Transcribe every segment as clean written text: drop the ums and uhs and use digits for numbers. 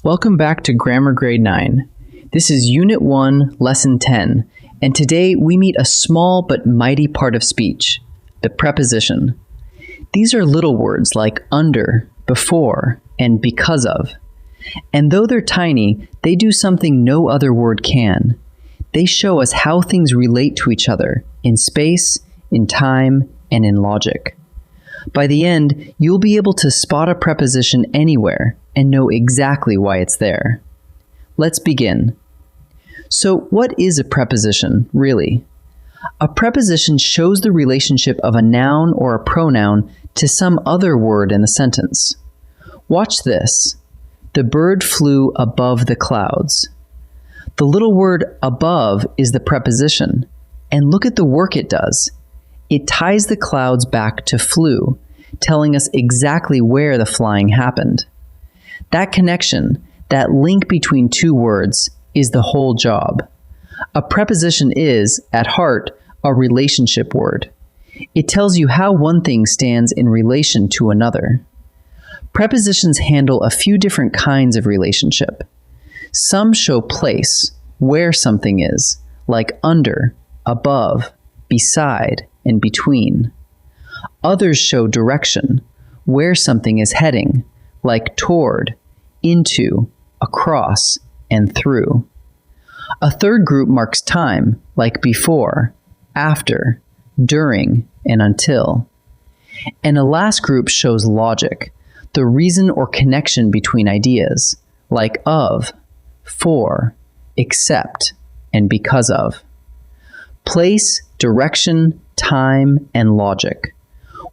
Welcome back to Grammar Grade 9. This is Unit 1, Lesson 10, and today we meet a small but mighty part of speech, the preposition. These are little words like under, before, and because of. And though they're tiny, they do something no other word can. They show us how things relate to each other in space, in time, and in logic. By the end, you'll be able to spot a preposition anywhere and know exactly why it's there. Let's begin. So, what is a preposition, really? A preposition shows the relationship of a noun or a pronoun to some other word in the sentence. Watch this. The bird flew above the clouds. The little word above is the preposition, and look at the work it does. It ties the clouds back to flew, telling us exactly where the flying happened. That connection, that link between two words, is the whole job. A preposition is, at heart, a relationship word. It tells you how one thing stands in relation to another. Prepositions handle a few different kinds of relationship. Some show place, where something is, like under, above, beside, and between. Others show direction, where something is heading, like toward, into, across, and through. A third group marks time, like before, after, during, and until. And a last group shows logic, the reason or connection between ideas, like of, for, except, and because of. Place, direction, time, and logic.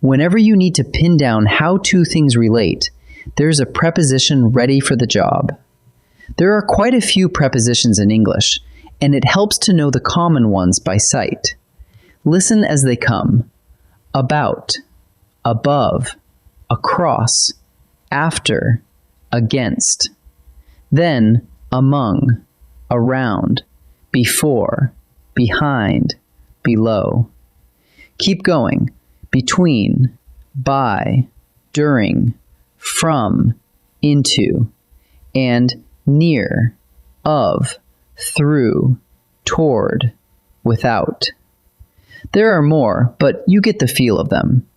Whenever you need to pin down how two things relate, there's a preposition ready for the job. There are quite a few prepositions in English, and it helps to know the common ones by sight. Listen as they come. About, above, across, after, against. Then, among, around, before, behind, below. Keep going. Between, by, during, from, into, and near, of, through, toward, without. There are more, but you get the feel of them.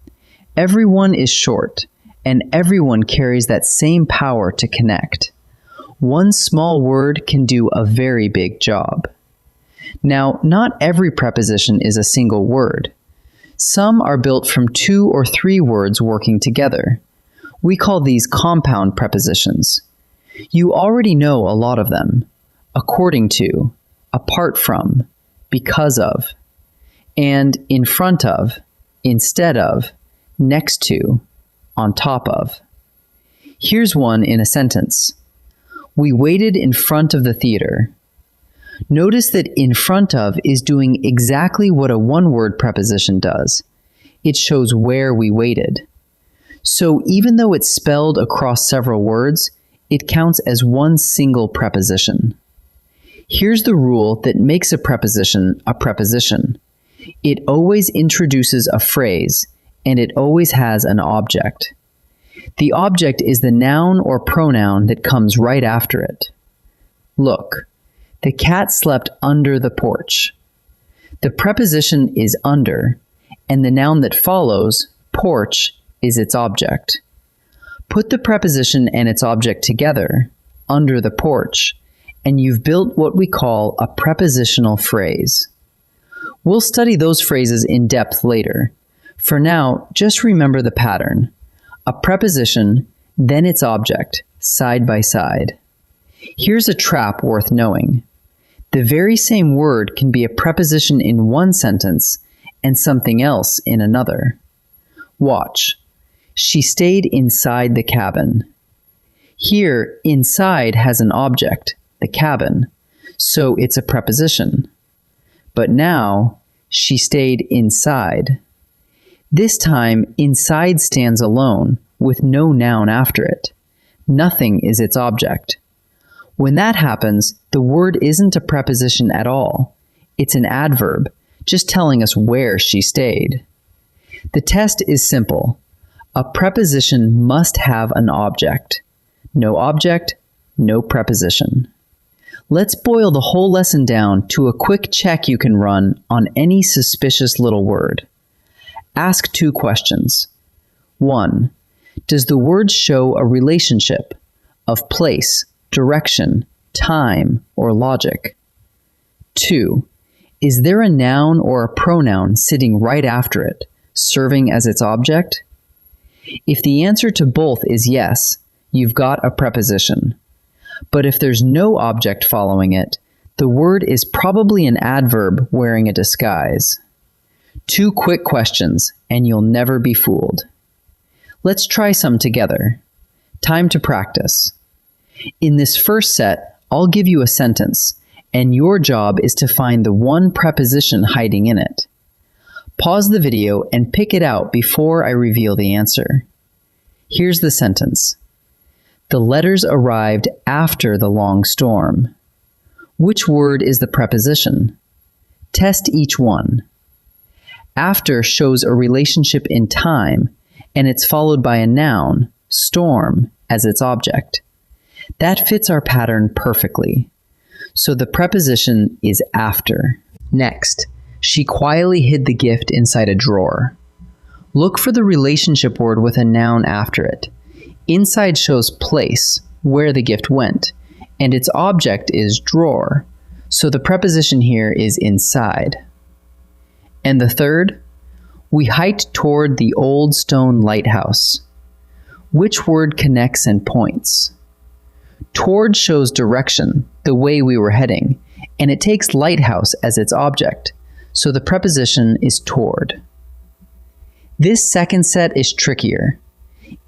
Everyone is short, and everyone carries that same power to connect. One small word can do a very big job. Now, not every preposition is a single word. Some are built from 2 or 3 words working together. We call these compound prepositions. You already know a lot of them. According to, apart from, because of, and in front of, instead of, next to, on top of. Here's one in a sentence. We waited in front of the theater. Notice that in front of is doing exactly what a one-word preposition does. It shows where we waited. So even though it's spelled across several words, it counts as one single preposition. Here's the rule that makes a preposition a preposition. It always introduces a phrase, and it always has an object. The object is the noun or pronoun that comes right after it. Look. The cat slept under the porch. The preposition is under, and the noun that follows, porch, is its object. Put the preposition and its object together, under the porch, and you've built what we call a prepositional phrase. We'll study those phrases in depth later. For now, just remember the pattern. A preposition, then its object, side by side. Here's a trap worth knowing. The very same word can be a preposition in one sentence and something else in another. Watch. She stayed inside the cabin. Here, inside has an object, the cabin, so it's a preposition. But now, she stayed inside. This time, inside stands alone, with no noun after it. Nothing is its object. When that happens, the word isn't a preposition at all. It's an adverb, just telling us where she stayed. The test is simple. A preposition must have an object. No object, no preposition. Let's boil the whole lesson down to a quick check you can run on any suspicious little word. Ask 2 questions. 1. Does the word show a relationship of place, direction, time, or logic? 2. Is there a noun or a pronoun sitting right after it, serving as its object? If the answer to both is yes, you've got a preposition. But if there's no object following it, the word is probably an adverb wearing a disguise. 2 quick questions, and you'll never be fooled. Let's try some together. Time to practice. In this first set, I'll give you a sentence, and your job is to find the one preposition hiding in it. Pause the video and pick it out before I reveal the answer. Here's the sentence. The letters arrived after the long storm. Which word is the preposition? Test each one. After shows a relationship in time, and it's followed by a noun, storm, as its object. That fits our pattern perfectly. So the preposition is after. Next, she quietly hid the gift inside a drawer. Look for the relationship word with a noun after it. Inside shows place, where the gift went, and its object is drawer, so the preposition here is inside. And the third, we hiked toward the old stone lighthouse. Which word connects and points? Toward shows direction, the way we were heading, and it takes lighthouse as its object, so the preposition is toward. This second set is trickier.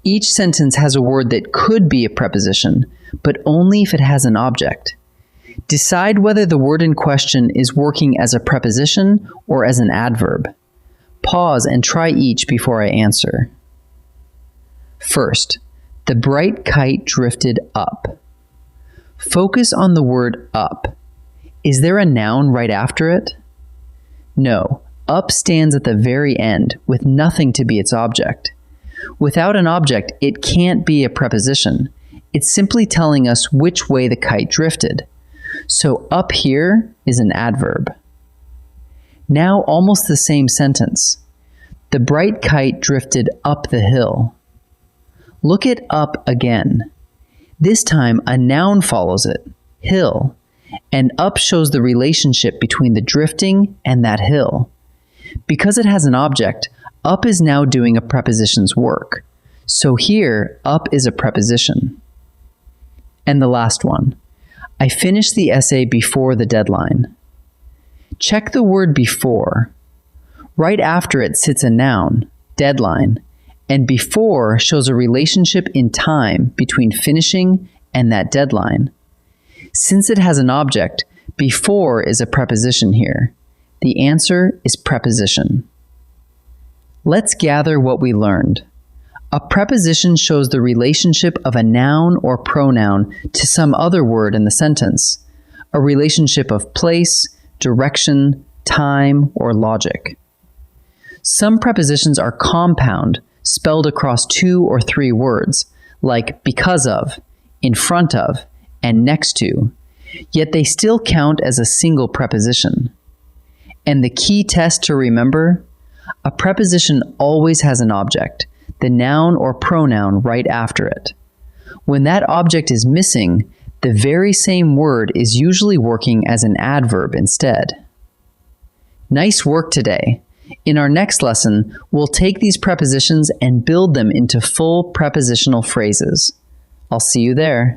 Each sentence has a word that could be a preposition, but only if it has an object. Decide whether the word in question is working as a preposition or as an adverb. Pause and try each before I answer. First, the bright kite drifted up. Focus on the word up. Is there a noun right after it? No, up stands at the very end with nothing to be its object. Without an object, it can't be a preposition. It's simply telling us which way the kite drifted. So up here is an adverb. Now almost the same sentence. The bright kite drifted up the hill. Look at up again. This time a noun follows it, hill, and up shows the relationship between the drifting and that hill. Because it has an object, up is now doing a preposition's work. So here, up is a preposition. And the last one. I finished the essay before the deadline. Check the word before. Right after it sits a noun, deadline, and before shows a relationship in time between finishing and that deadline. Since it has an object, before is a preposition here. The answer is preposition. Let's gather what we learned. A preposition shows the relationship of a noun or pronoun to some other word in the sentence, a relationship of place, direction, time, or logic. Some prepositions are compound, spelled across 2 or 3 words, like because of, in front of, and next to, yet they still count as a single preposition. And the key test to remember? A preposition always has an object, the noun or pronoun right after it. When that object is missing, the very same word is usually working as an adverb instead. Nice work today. In our next lesson, we'll take these prepositions and build them into full prepositional phrases. I'll see you there.